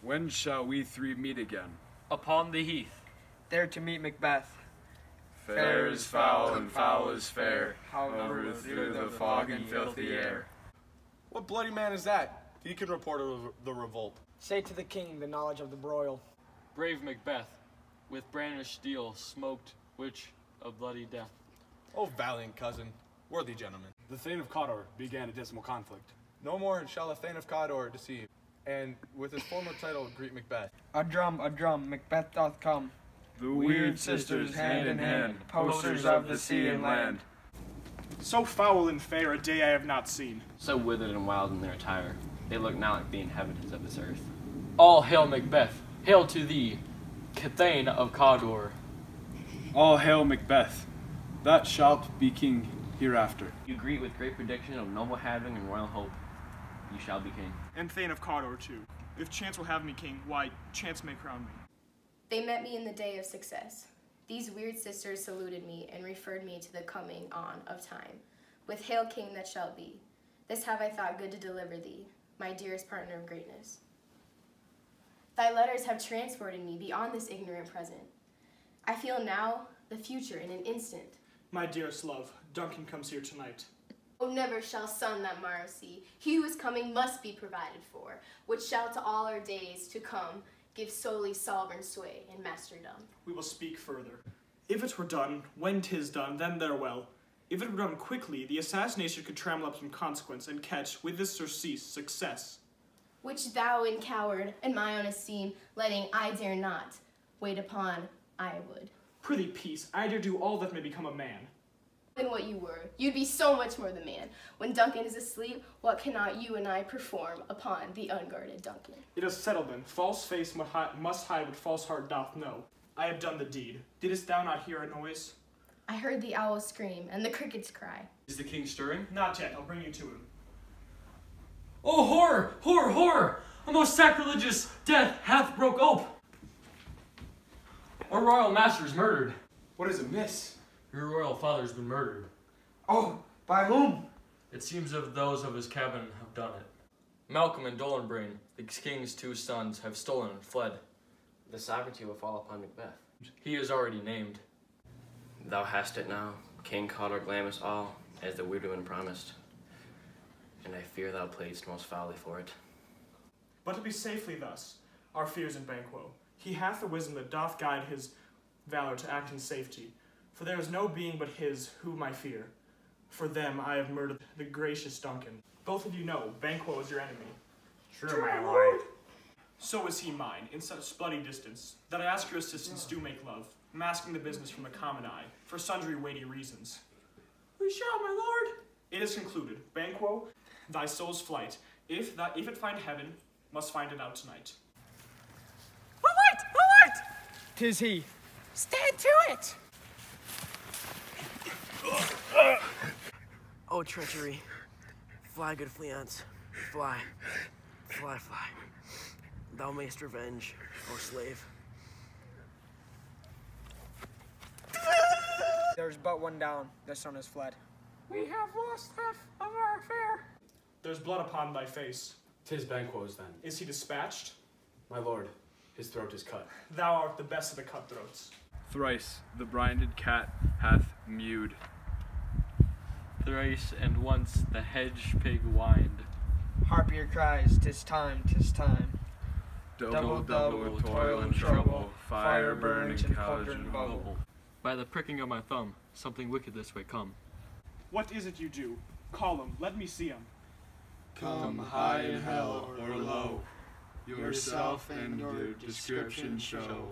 When shall we three meet again? Upon the heath. There to meet Macbeth. Fair is foul and foul is fair, however through the fog and filthy air. What bloody man is that? He can report the revolt. Say to the king the knowledge of the broil. Brave Macbeth, with brandished steel, smoked which of bloody death. Oh, valiant cousin, worthy gentleman. The Thane of Cawdor began a dismal conflict. No more shall the Thane of Cawdor deceive, and with his former title greet Macbeth. A drum, Macbeth doth come. The weird sisters hand in hand, posters of the sea and land. So foul and fair a day I have not seen. So withered and wild in their attire, they look not like the inhabitants of this earth. All hail Macbeth, hail to thee, Thane of Cawdor. All hail Macbeth, that shalt be king hereafter. You greet with great prediction of noble having and royal hope. You shall be king. And Thane of Cawdor too. If chance will have me king, why, chance may crown me. They met me in the day of success. These weird sisters saluted me and referred me to the coming on of time. With hail king that shall be. This have I thought good to deliver thee, my dearest partner of greatness. Thy letters have transported me beyond this ignorant present. I feel now the future in an instant. My dearest love, Duncan comes here tonight. Oh, never shall sun that morrow see. He who is coming must be provided for, which shall to all our days to come give solely sovereign sway and masterdom. We will speak further. If it were done, when 'tis done, then there well. If it were done quickly, the assassination could trammel up some consequence and catch, with this surcease, success. Which thou in coward, and my own esteem, letting I dare not, wait upon I would. Prithee peace, I dare do all that may become a man. Than what you were, you'd be so much more the man. When Duncan is asleep, what cannot you and I perform upon the unguarded Duncan? It is settled then, false face must hide what false heart doth know. I have done the deed. Didst thou not hear a noise? I heard the owl scream and the crickets cry. Is the king stirring? Not yet, I'll bring you to him. Oh, horror, horror, horror! A most sacrilegious death hath broke ope. Our royal master is murdered. What is amiss? Your royal father's been murdered. Oh, by whom? It seems if those of his cabin have done it. Malcolm and Dolanbrain, the king's two sons, have stolen and fled. The sovereignty will fall upon Macbeth. He is already named. Thou hast it now, King Cawdor Glamis all, as the weird woman promised. And I fear thou playedst most foully for it. But to be safely thus, our fears in Banquo, he hath the wisdom that doth guide his valor to act in safety. For there is no being but his whom I fear. For them I have murdered the gracious Duncan. Both of you know, Banquo is your enemy. True, my lord. So is he mine, in such bloody distance, that I ask your assistance do make love, masking the business from the common eye, for sundry weighty reasons. We shall, my lord. It is concluded. Banquo, thy soul's flight, if it find heaven, must find it out tonight. A light! 'Tis he. Stand to it! Oh, treachery. Fly, good Fleance. Fly. Fly, fly. Thou mayst revenge, O slave. There's but one down. The sun has fled. We have lost half of our affair. There's blood upon thy face. 'Tis Banquo's then. Is he dispatched? My lord, his throat is cut. Thou art the best of the cutthroats. Thrice the brinded cat hath mewed. Thrice and once the hedge pig whined. Harp your cries, 'tis time, 'tis time. Double with toil and trouble, fire burn and cauldron bubble. By the pricking of my thumb, something wicked this way come. What is it you do? Call him, let me see him. Come high in hell or low, yourself and your description show.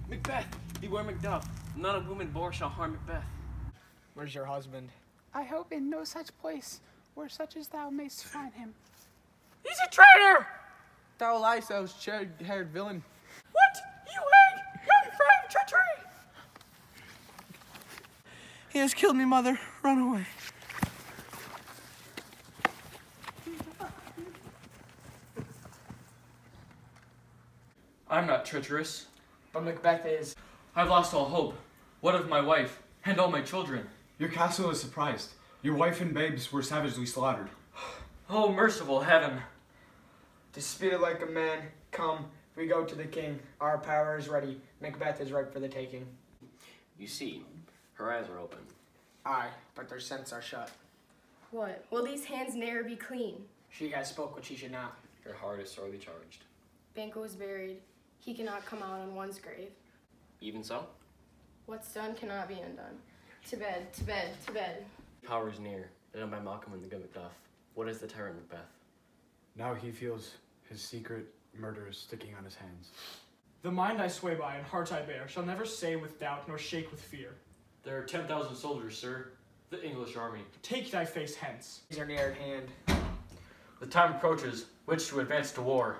Macbeth, beware Macduff. Not a woman born shall harm Macbeth. Where's your husband? I hope in no such place where such as thou mayst find him. He's a traitor! Thou liest, thou cherry-haired villain. What? You hag! Young friend of treachery! He has killed me, mother. Run away. I'm not treacherous. But Macbeth is. I've lost all hope. What of my wife and all my children? Your castle is surprised. Your wife and babes were savagely slaughtered. Oh, merciful heaven! Disputed like a man, come, we go to the king. Our power is ready. Macbeth is ripe for the taking. You see, her eyes are open. Aye, but their scents are shut. What? Will these hands ne'er be clean? She has spoke what she should not. Her heart is sorely charged. Banquo is buried. He cannot come out on one's grave. Even so, What's done cannot be undone. To bed, to bed, to bed. power is near, done by Malcolm and the good Macduff. What is the tyrant Macbeth? Now he feels his secret murder is sticking on his hands. The mind I sway by and heart I bear shall never say with doubt nor shake with fear. There are 10,000 soldiers, sir. The English army. Take thy face hence. These are near at hand. The time approaches, which to advance to war.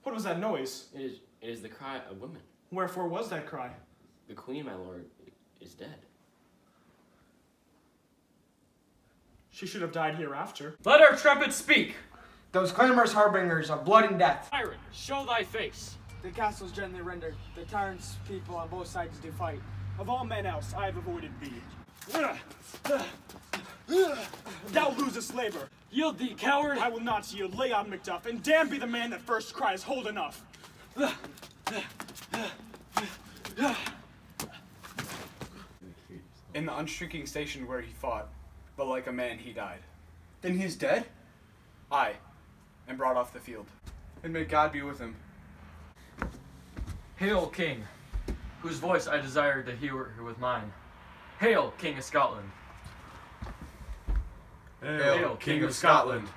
What was that noise? It is the cry of women. Wherefore was that cry? The queen, my lord, is dead. She should have died hereafter. Let our trumpets speak! Those clamorous harbingers of blood and death. Tyrant, show thy face! The castle's gently rendered. The tyrant's people on both sides do fight. Of all men else, I have avoided thee. Thou losest labor. Yield thee, coward! I will not yield. Lay on, Macduff, and damn be the man that first cries, hold enough. In the unshrinking station where he fought, but like a man he died. Then he is dead? Aye, and brought off the field. And may God be with him. Hail, King, whose voice I desire to hear with mine. Hail, King of Scotland. Hail, King of Scotland.